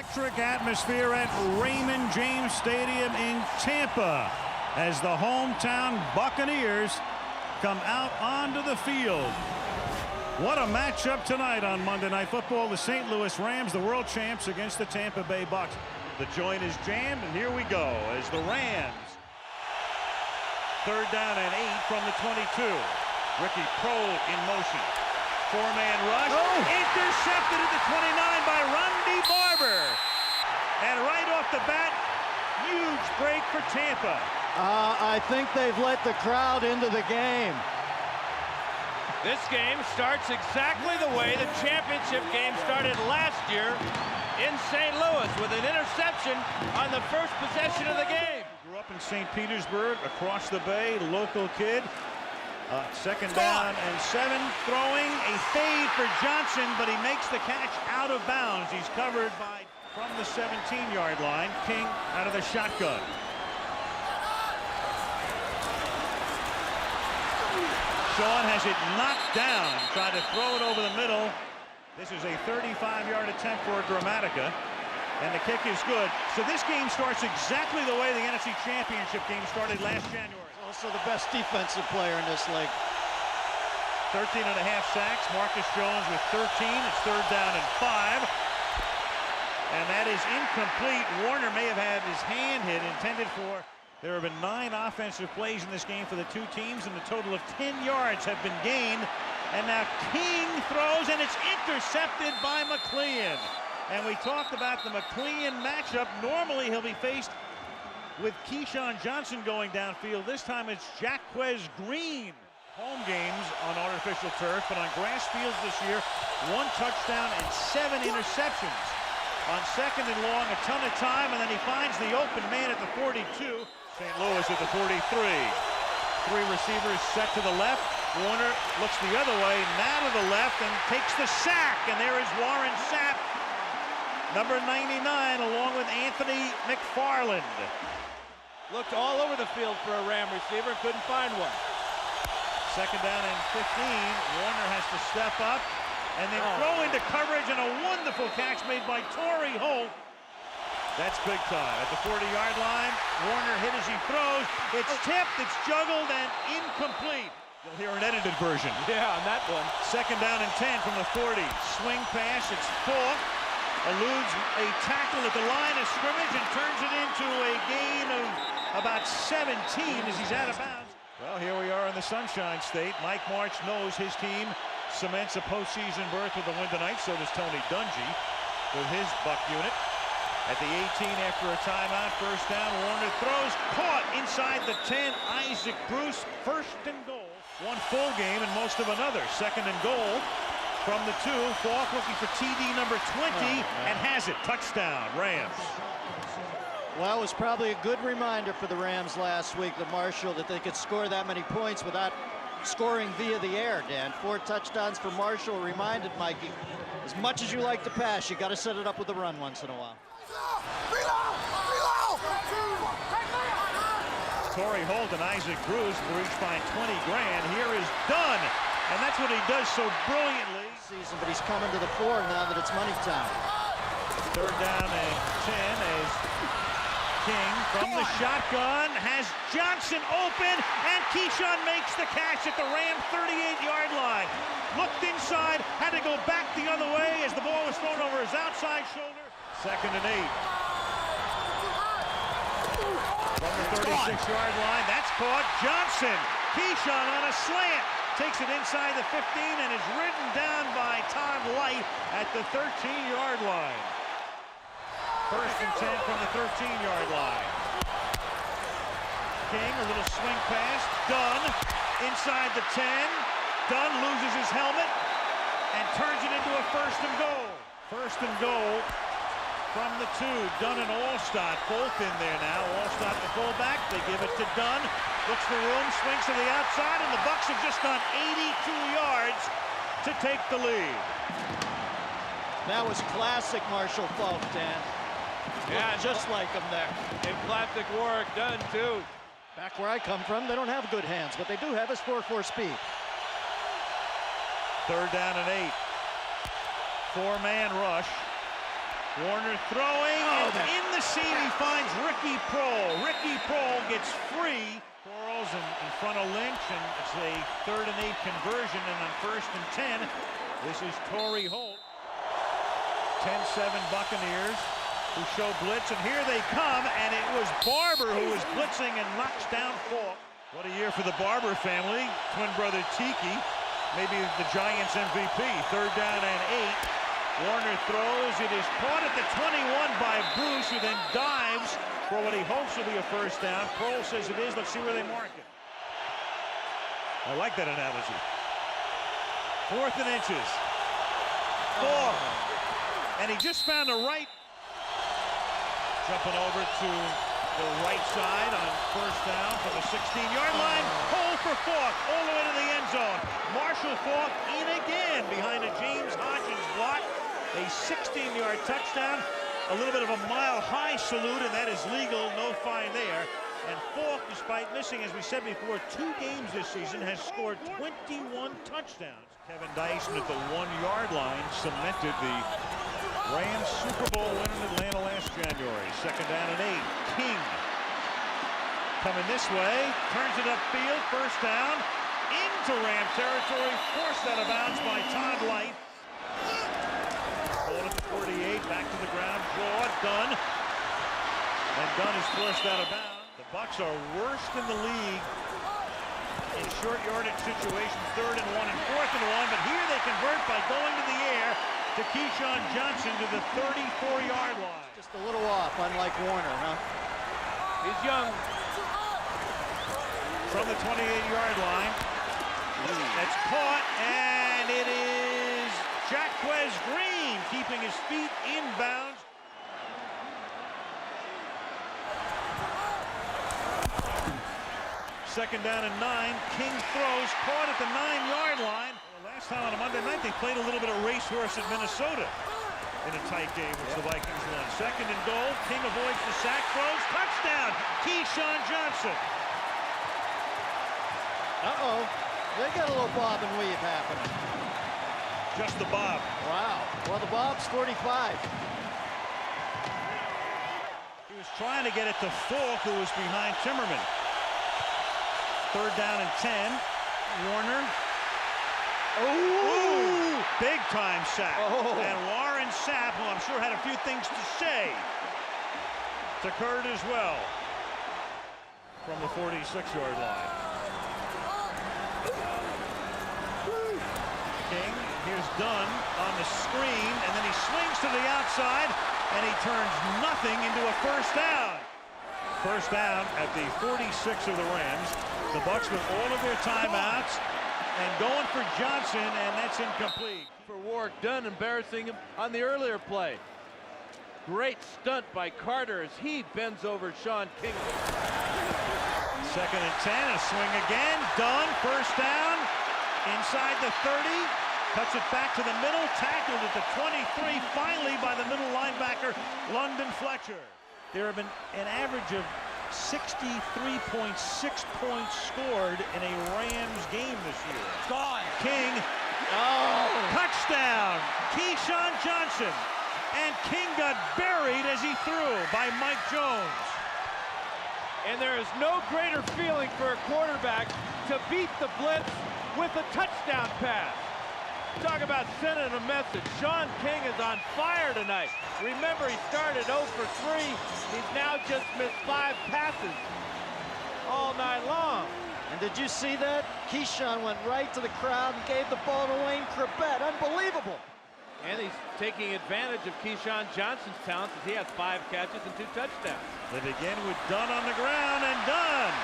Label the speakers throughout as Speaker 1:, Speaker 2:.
Speaker 1: electric atmosphere at Raymond James Stadium in Tampa as the hometown Buccaneers come out onto the field. What a matchup tonight on Monday Night Football. The St. Louis Rams, the world champs, against the Tampa Bay Bucs. The joint is jammed, and here we go as the Rams. 3rd down and 8 from the 22. Ricky Prohl in motion. 4-man rush. Oh. Intercepted at the 29 by Ronde Barber. And right off the bat, huge break for Tampa.
Speaker 2: I think they've let the crowd into the game.
Speaker 3: This game starts exactly the way the championship game started last year in St. Louis with an interception on the first possession of the game.
Speaker 1: Grew up in St. Petersburg, across the bay, local kid. 2nd down and 7, throwing a fade for Johnson, but he makes the catch out of bounds. He's covered by, from the 17-yard line, King out of the shotgun. Sean has it knocked down, tried to throw it over the middle. This is a 35-yard attempt for Gramatica, and the kick is good. So this game starts exactly the way the NFC Championship game started last January.
Speaker 2: Also the best defensive player in this league.
Speaker 1: 13.5 sacks. Marcus Jones with 13. It's 3rd down and 5. And that is incomplete. Warner may have had his hand hit, intended for. There have been 9 offensive plays in this game for the two teams, and a total of 10 yards have been gained. And now King throws, and it's intercepted by McLean. And we talked about the McLean matchup. Normally he'll be faced with Keyshawn Johnson going downfield. This time it's Jacquez Green. Home games on artificial turf, but on grass fields this year, 1 touchdown and 7 interceptions. On 2nd and long, a ton of time, and then he finds the open man at the 42. St. Louis at the 43. 3 receivers set to the left. Warner looks the other way, now to the left, and takes the sack. And there is Warren Sapp, number 99, along with Anthony McFarland.
Speaker 3: Looked all over the field for a Ram receiver, couldn't find one.
Speaker 1: 2nd down and 15. Warner has to step up and then throw into coverage, and a wonderful catch made by Torrey Holt. That's big time. At the 40-yard line, Warner hit as he throws. It's tipped, it's juggled, and incomplete. You'll hear an edited version.
Speaker 3: Yeah, on that one.
Speaker 1: 2nd down and 10 from the 40. Swing pass, it's Faulk. Eludes a tackle at the line of scrimmage and turns it into a gain of about 17 as he's out of bounds. Well, here we are in the Sunshine State. Mike March knows his team cements a postseason berth with a win tonight. So does Tony Dungy with his Buck unit. At the 18 after a timeout, 1st down, Warner throws, caught inside the 10. Isaac Bruce, 1st and goal. 1 full game and most of another. 2nd and goal from the 2. Faulk looking for TD number 20 and has it. Touchdown, Rams.
Speaker 2: Well, it was probably a good reminder for the Rams last week, the Marshall, that they could score that many points without scoring via the air, Dan. 4 touchdowns for Marshall reminded Mikey, as much as you like to pass, you got to set it up with a run once in a while.
Speaker 1: Torrey Holt and Isaac Bruce will each find 20 grand. Here is Dunn, and that's what he does so brilliantly.
Speaker 2: Season, but he's coming to the fore now that it's money time.
Speaker 1: 3rd down and 10 as King from the shotgun has Johnson open, and Keyshawn makes the catch at the Ram 38-yard line. Looked inside, had to go back the other way as the ball was thrown over his outside shoulder. 2nd and 8. From the 36-yard line, that's caught. Johnson, Keyshawn on a slant, takes it inside the 15 and is ridden down by Todd Light at the 13-yard line. 1st and 10 from the 13-yard line. King, a little swing pass. Dunn inside the 10. Dunn loses his helmet and turns it into a 1st and goal. 1st and goal from the 2. Dunn and Allstott both in there now. Allstott the fullback. They give it to Dunn. Looks for room, swings to the outside, and the Bucs have just gone 82 yards to take the lead.
Speaker 2: That was classic Marshall Faulk, Dan.
Speaker 3: Yeah,
Speaker 2: just like him there.
Speaker 3: And classic Warwick Dunn, too.
Speaker 2: Back where I come from, they don't have good hands, but they do have his 4.4 speed.
Speaker 1: 3rd down and 8. 4-man rush. Warner throwing, and in the seam he finds Ricky Prohl. Ricky Prohl gets free. Quarles in front of Lynch, and it's a 3rd and 8 conversion, and on 1st and 10, this is Torrey Holt. 10-7 Buccaneers, who show blitz, and here they come, and it was Barber who was blitzing and knocks down Faulk. What a year for the Barber family. Twin brother Tiki, maybe the Giants MVP. 3rd down and 8. Warner throws. It is caught at the 21 by Bruce, who then dives for what he hopes will be a 1st down. Prohl says it is. Let's see where they mark it. I like that analogy. 4th and inches. Faulk. And he just found the right. Jumping over to the right side on 1st down from the 16-yard line. Hole for Faulk all the way to the end zone. Marshall Faulk in again behind a James Hodgins block. A 16-yard touchdown, a little bit of a mile-high salute, and that is legal, no fine there. And Faulk, despite missing, as we said before, 2 games this season, has scored 21 touchdowns. Kevin Dyson at the 1-yard line cemented the Rams Super Bowl win in Atlanta last January. 2nd down and 8. King coming this way, turns it upfield, 1st down, into Rams territory, forced out of bounds by Todd Light. Ball at the 48, back to the ground, Dunn. And Dunn is forced out of bounds. The Bucs are worst in the league in short yardage situations, 3rd and 1 and 4th and 1, but here they convert by going to the air to Keyshawn Johnson to the 34-yard line.
Speaker 2: Just a little off, unlike Warner, huh?
Speaker 3: He's young.
Speaker 1: From the 28-yard line. That's caught, and it is Jaquez Green keeping his feet inbounds. Second down and 9. King throws, caught at the 9-yard line. Well, last time on a Monday night, they played a little bit of racehorse at Minnesota in a tight game, which the Vikings won. 2nd and goal. King avoids the sack, throws, touchdown, Keyshawn Johnson.
Speaker 2: Uh-oh. They got a little bob and weave happening.
Speaker 1: Just the bob.
Speaker 2: Wow. Well, the bob's 45.
Speaker 1: He was trying to get it to Faulk, who was behind Timmerman. 3rd down and 10. Warner. Oh! Big time sack.
Speaker 2: Oh.
Speaker 1: And Warren Sapp, who I'm sure had a few things to say, to Kurt as well. From the 46-yard line. King, here's Dunn on the screen, and then he swings to the outside, and he turns nothing into a 1st down. 1st down at the 46 of the Rams. The Bucs with all of their timeouts and going for Johnson, and that's incomplete.
Speaker 3: For Warwick Dunn, embarrassing him on the earlier play. Great stunt by Carter as he bends over Sean King.
Speaker 1: 2nd and 10, a swing again. Dunn, 1st down, inside the 30. Cuts it back to the middle, tackled at the 23, finally by the middle linebacker, London Fletcher. There have been an average of 63.6 points scored in a Rams game this year.
Speaker 3: Gone.
Speaker 1: King, touchdown, Keyshawn Johnson. And King got buried as he threw by Mike Jones.
Speaker 3: And there is no greater feeling for a quarterback to beat the blitz with a touchdown pass. Talk about sending a message. Sean King is on fire tonight. Remember, he started 0 for 3. He's now just missed 5 passes all night long.
Speaker 2: And did you see that? Keyshawn went right to the crowd and gave the ball to Wayne Crabette. Unbelievable.
Speaker 3: And he's taking advantage of Keyshawn Johnson's talents as he has 5 catches and 2 touchdowns.
Speaker 1: They begin with Dunn on the ground, and Dunn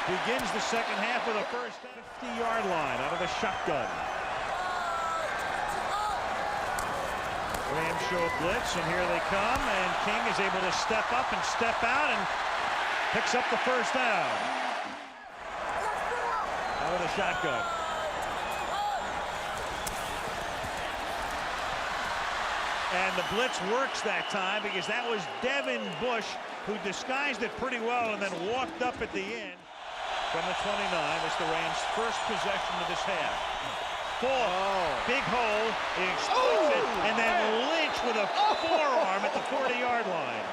Speaker 1: begins the second half with a 50-yard line out of the shotgun. Rams show blitz, and here they come, and King is able to step up and step out and picks up the 1st down. Out of the shotgun. And the blitz works that time because that was Devin Bush who disguised it pretty well and then walked up at the end. From the 29, it's the Rams' first possession of this half. Faulk, big hole, he explodes it, and then Lynch Faulk with a forearm at the 40-yard line.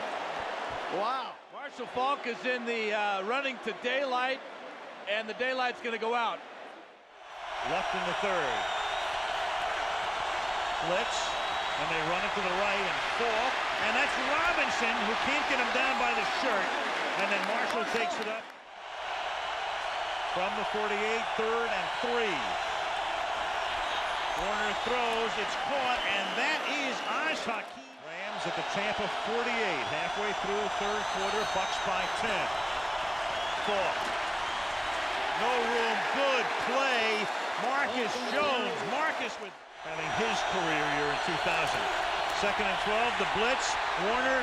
Speaker 2: Wow.
Speaker 3: Marshall Faulk is in the running to daylight, and the daylight's going to go out.
Speaker 1: Left in the third. Blitz, and they run it to the right, and Faulk, and that's Robinson who can't get him down by the shirt, and then Marshall takes it up from the 48, 3rd and 3. Warner throws, it's caught, and that is Ice Hockey. Rams at the Tampa 48, halfway through third quarter, Bucs by 10. Faulk. No room, good play. Marcus Jones, Marcus with having his career year in 2000. 2nd and 12, the blitz, Warner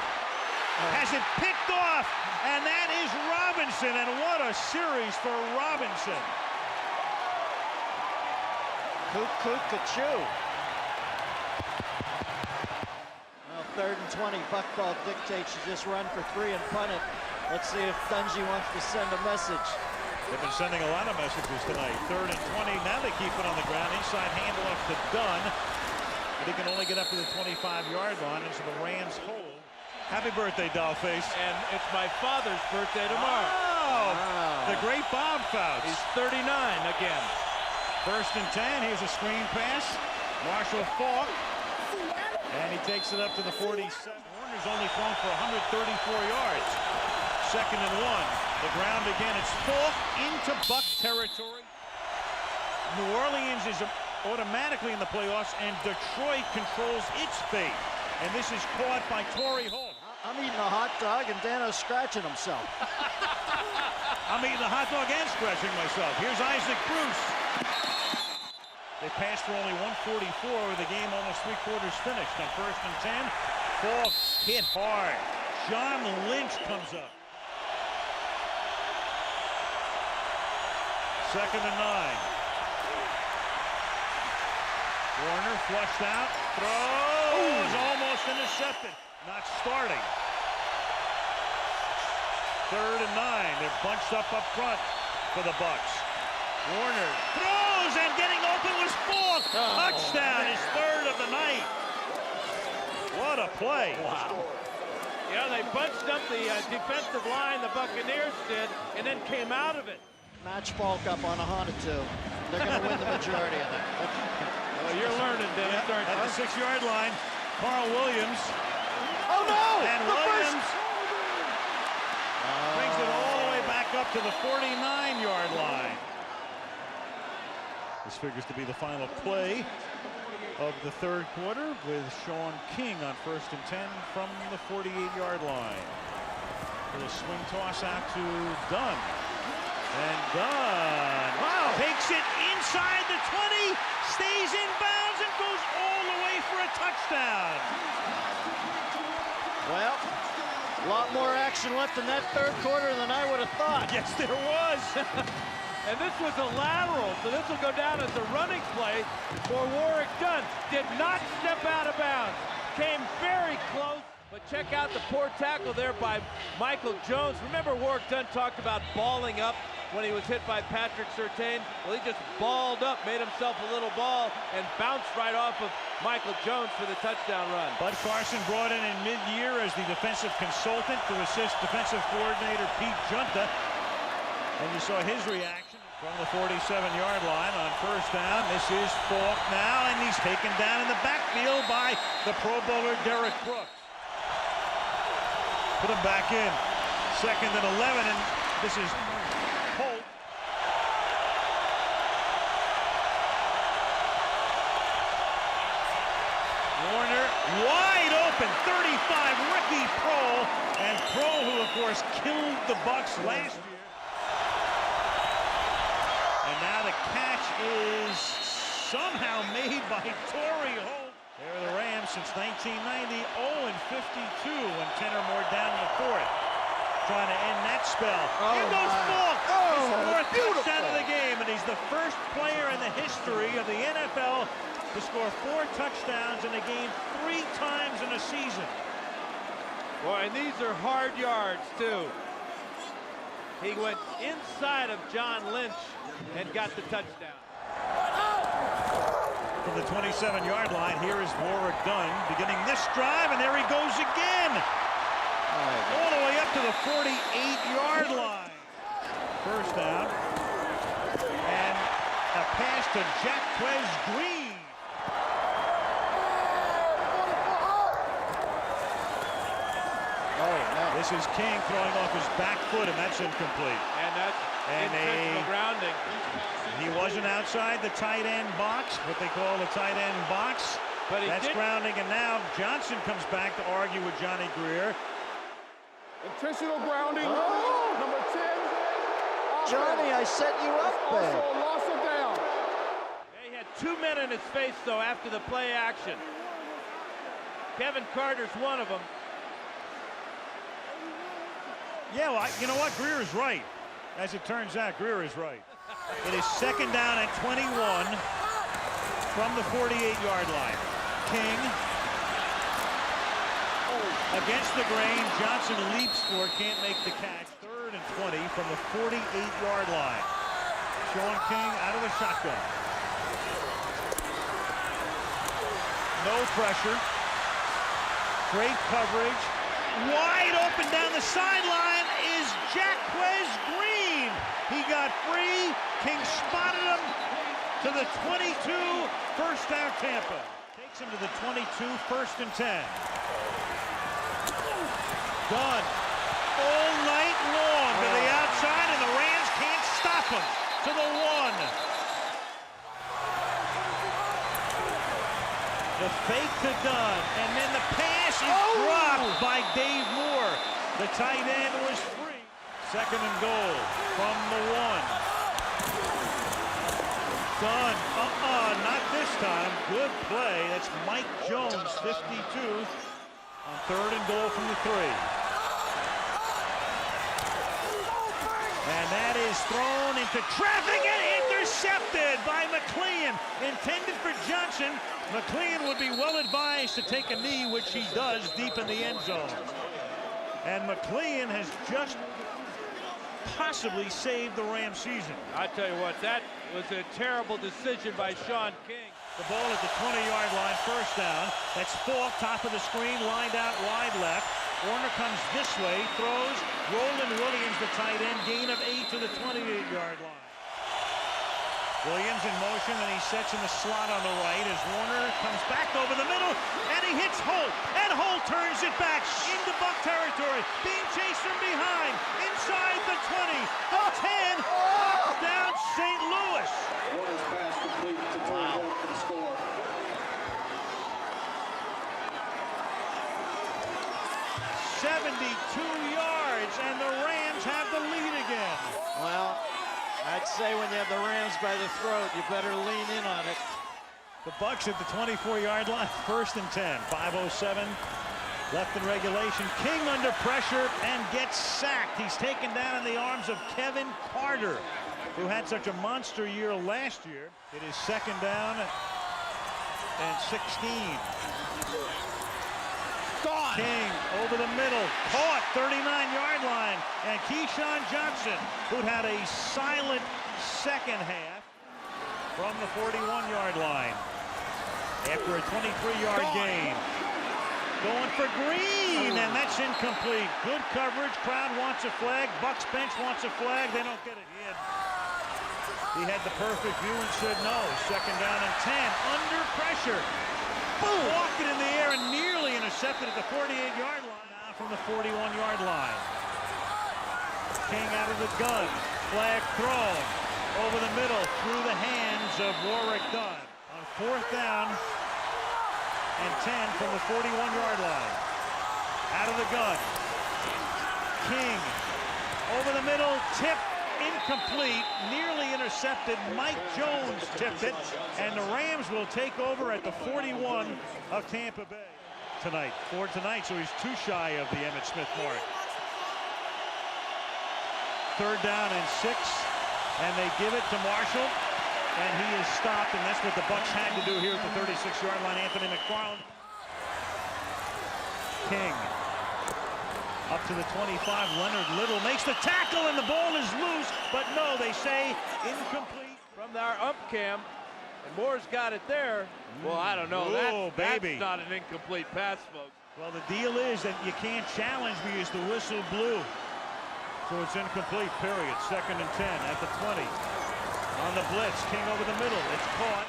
Speaker 1: has it picked off, and that is Robinson, and what a series for Robinson.
Speaker 2: Ka-choo. Well, 3rd and 20, Buck ball dictates you just run for 3 and punt it. Let's see if Dungy wants to send a message.
Speaker 1: They've been sending a lot of messages tonight. 3rd and 20, now they keep it on the ground. Inside handoff to Dunn, but he can only get up to the 25-yard line, and so the Rams hold. Happy birthday, Dollface.
Speaker 3: And it's my father's birthday tomorrow.
Speaker 1: Oh,
Speaker 2: Wow.
Speaker 1: the great Bob Fouts.
Speaker 3: He's 39 again.
Speaker 1: 1st and 10, here's a screen pass. Marshall Faulk, and he takes it up to the 47. Warner's only thrown for 134 yards. 2nd and 1. The ground again, it's Faulk into Buck territory. New Orleans is automatically in the playoffs, and Detroit controls its fate. And this is caught by Torrey Holt.
Speaker 2: I'm eating a hot dog, and Dano's scratching himself.
Speaker 1: I'm eating a hot dog and scratching myself. Here's Isaac Bruce. They passed for only 144 with the game almost 3/4 finished. On 1st and 10, Faulk hit hard. John Lynch comes up. 2nd and 9. Warner flushed out, throws, almost intercepted. Not starting. 3rd and 9. They're bunched up front for the Bucs. Warner throws, and getting open was Faulk. Touchdown, his 3rd of the night. What a play.
Speaker 2: Wow.
Speaker 3: Yeah, they bunched up the defensive line, the Buccaneers did, and then came out of it.
Speaker 2: Match Faulk up on a Honda 2. They're going to win the majority of that.
Speaker 3: Well, you're learning, Dennis, aren't you?
Speaker 1: At the 6-yard line, Carl Williams.
Speaker 2: Oh, no!
Speaker 1: And
Speaker 2: The
Speaker 1: Williams
Speaker 2: first...
Speaker 1: brings it all the way back up to the 49-yard line. This figures to be the final play of the 3rd quarter, with Sean King on 1st and 10 from the 48-yard line. With a swing toss out to Dunn. And Dunn takes it inside the 20, stays in bounds, and goes all the way for a touchdown.
Speaker 2: Well, a lot more action left in that 3rd quarter than I would have thought.
Speaker 1: Yes, there was.
Speaker 3: And this was a lateral, so this will go down as a running play for Warrick Dunn. Did not step out of bounds. Came very close, but check out the poor tackle there by Michael Jones. Remember, Warrick Dunn talked about balling up when he was hit by Patrick Surtain. Well, he just balled up, made himself a little ball, and bounced right off of Michael Jones for the touchdown run.
Speaker 1: Bud Carson brought in mid-year as the defensive consultant to assist defensive coordinator Pete Junta. And you saw his reaction from the 47-yard line on 1st down. This is Faulk now, and he's taken down in the backfield by the Pro Bowler Derek Brooks. Put him back in. 2nd and 11, and this is Holt. Warner wide open, 35, Ricky Prohl, and Prohl, who of course killed the Bucs last year. And now the catch is somehow made by Torrey Holt. There are the Rams since 1990, 0-52 when 10 or more down in the 4th. Trying to end that spell. Here goes Faulk. His 4th touchdown of the game, and he's the first player in the history of the NFL to score 4 touchdowns in a game 3 times in a season.
Speaker 3: Boy, and these are hard yards, too. He went inside of John Lynch and got the touchdown.
Speaker 1: For from the 27-yard line. Here is Warwick Dunn beginning this drive, and there he goes again. All the way up to the 48-yard line. First down. And a pass to Jacquez Green. This is King throwing off his back foot, and that's incomplete.
Speaker 3: And that's intentional grounding.
Speaker 1: He wasn't outside the tight end box, what they call the tight end box. But that's grounding, and now Johnson comes back to argue with Johnny Greer.
Speaker 4: Intentional grounding. Oh. Number 10.
Speaker 2: Johnny, I set you up there.
Speaker 4: Also loss of down.
Speaker 3: He had 2 men in his face, though, after the play action. Kevin Carter's one of them.
Speaker 1: Yeah, well, you know what? Greer is right. As it turns out, Greer is right. It is second down at 21 from the 48-yard line. King against the grain. Johnson leaps for it, can't make the catch. 3rd and 20 from the 48-yard line. Sean King out of the shotgun. No pressure. Great coverage. Wide open down the sideline is Jacquez Green. He got free. King spotted him to the 22. First down Tampa. Takes him to the 22. 1st and 10. Dunn all night long to the outside, and the Rams can't stop him. To the 1. The fake to Dunn, and then the pass is dropped by Dave Moore. The tight end was free. 2nd and goal from the 1. Dunn, not this time. Good play. That's Mike Jones, 52, on 3rd and goal from the 3. And that is thrown into traffic and intercepted by McLean. Intended for Johnson. McLean would be well advised to take a knee, which he does deep in the end zone. And McLean has just possibly saved the Rams season.
Speaker 3: I tell you what, that was a terrible decision by Sean King.
Speaker 1: The ball at the 20-yard line, 1st down. That's Faulk, top of the screen, lined out wide left. Warner comes this way, throws. Roland Williams, the tight end, gain of 8 to the 28-yard line. Williams in motion, and he sets in the slot on the right as Warner comes back over the middle, and he hits Holt, and Holt turns it back into Buck territory, being chased from behind, inside the 20, the 10, down St. Louis.
Speaker 4: Warner's pass complete to Holt for the score.
Speaker 1: 72 yards, and the Rams have the lead again.
Speaker 2: Well, I'd say when you have the Rams by the throat, you better lean in on it.
Speaker 1: The Bucs at the 24-yard line, 1st and 10. 5:07 left in regulation. King under pressure and gets sacked. He's taken down in the arms of Kevin Carter, who had such a monster year last year. It is 2nd down and 16. King over the middle, caught 39-yard line, and Keyshawn Johnson, who'd had a silent second half from the 41-yard line after a 23-yard gain. Going for Green, and that's incomplete. Good coverage. Crowd wants a flag. Bucs bench wants a flag. They don't get it. He had the perfect view and said no. 2nd down and 10. Under pressure. Boom! Walked it in the air and nearly intercepted at the 48-yard line. Now from the 41-yard line. King out of the gun. Flag thrown. Over the middle, through the hands of Warwick Dunn. On 4th down and 10 from the 41-yard line. Out of the gun. King over the middle, tip. Incomplete, nearly intercepted. Mike Jones tipped it, and the Rams will take over at the 41 of Tampa Bay tonight. For tonight, so he's 2 shy of the Emmitt Smith mark. 3rd down and 6, and they give it to Marshall, and he is stopped, and that's what the Bucs had to do here at the 36-yard line. Anthony McFarland. King. Up to the 25, Leonard Little makes the tackle, and the ball is loose, but no, they say incomplete.
Speaker 3: From our ump cam, and Moore's got it there. Well, I don't know.
Speaker 1: Oh, baby.
Speaker 3: That's not an incomplete pass, folks.
Speaker 1: Well, the deal is that you can't challenge because the whistle blew. So it's incomplete, period. 2nd and 10 at the 20. On the blitz, King over the middle. It's caught.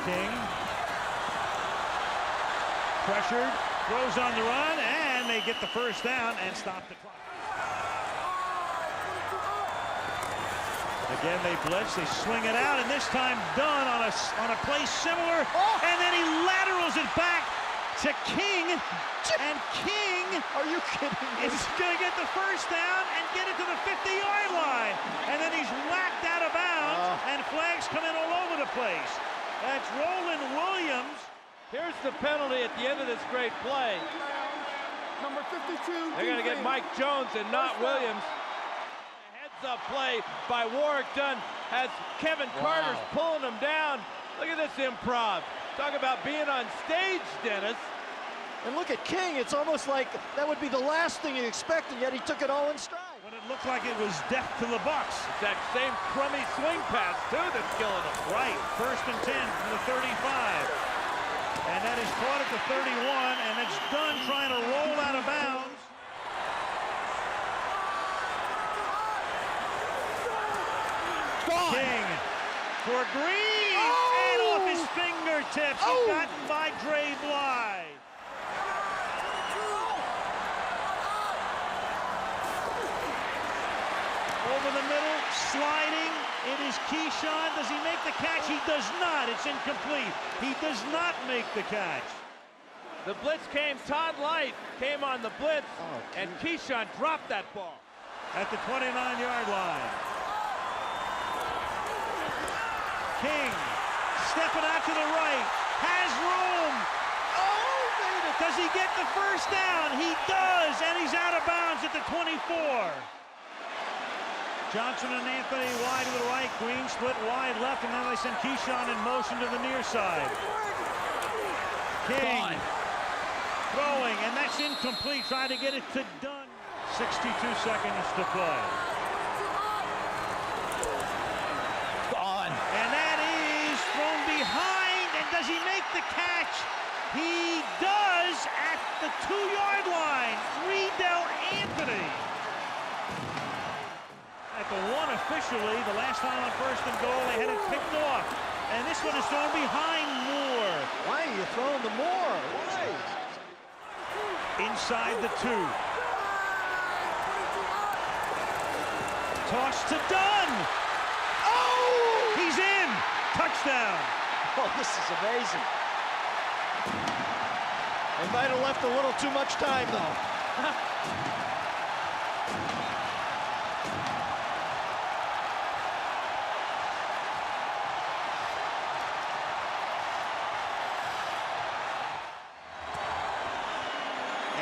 Speaker 1: King. Pressured. Throws on the run, and they get the first down and stop the clock. Again, they blitz, they swing it out, and this time Dunn on a play similar, and then he laterals it back to King, and King,
Speaker 2: Are you kidding me?
Speaker 1: is going to get the first down and get it to the 50-yard line, and then he's whacked out of bounds, and flags come in all over the place. That's Roland Williams.
Speaker 3: Here's the penalty at the end of this great play.
Speaker 4: Number 52.
Speaker 3: They're going to get Mike Jones and not Williams. Heads-up play by Warwick Dunn has Kevin Carter's pulling him down. Look at this improv. Talk about being on stage, Dennis.
Speaker 2: And look at King. It's almost like that would be the last thing you expect, and yet he took it all in stride.
Speaker 1: When it looked like it was death to the Bucs.
Speaker 3: It's that same crummy swing pass, too, that's killing him.
Speaker 1: Right, 1st and 10 from the 35. And that is caught at the 31, and it's Dunn trying to roll out of bounds. King for Green, and off his fingertips. He's gotten by Dre Blythe. Over the middle, sliding. It is Keyshawn. Does he make the catch? He does not. It's incomplete. He does not make the catch.
Speaker 3: The blitz came. Todd Light came on the blitz, and Keyshawn dropped that ball.
Speaker 1: At the 29-yard line. King stepping out to the right. Has room. Does he get the first down? He does, and he's out of bounds at the 24. Johnson and Anthony wide to the right. Green split wide left, and then they send Keyshawn in motion to the near side. King throwing, and that's incomplete. Trying to get it to Dunn. 62 seconds to play. And that is thrown behind, and does he make the catch? He does at the 2-yard line. Riedel Anthony. At the 1 officially, the last time on 1st and goal, they had it picked off. And this one is thrown behind Moore.
Speaker 2: Why are you throwing the Moore? Why?
Speaker 1: Inside the 2. Toss to Dunn. Oh! He's in. Touchdown.
Speaker 2: Oh, this is amazing. They might have left a little too much time, though.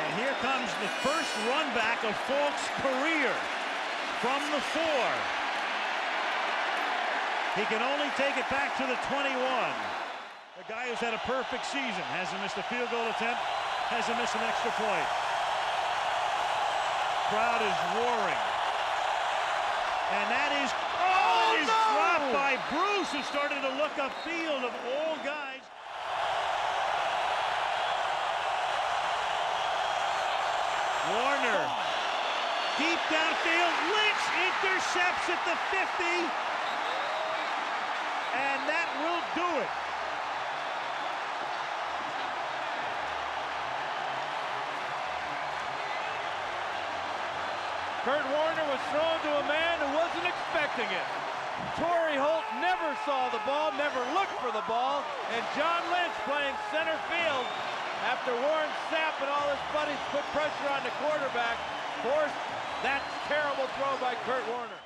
Speaker 1: And here comes the first run back of Faulk's career from the 4. He can only take it back to the 21. The guy who's had a perfect season, hasn't missed a field goal attempt, hasn't missed an extra point. Crowd is roaring. And that is, it is dropped by Bruce, who started to look upfield of all guys. Warner, deep downfield, Lynch intercepts at the 50, and that will do it.
Speaker 3: Kurt Warner was thrown to a man who wasn't expecting it. Torrey Holt never saw the ball, never looked for the ball, and John Lynch playing center field after Warren Sapp and all his buddies put pressure on the quarterback, forced that terrible throw by Kurt Warner.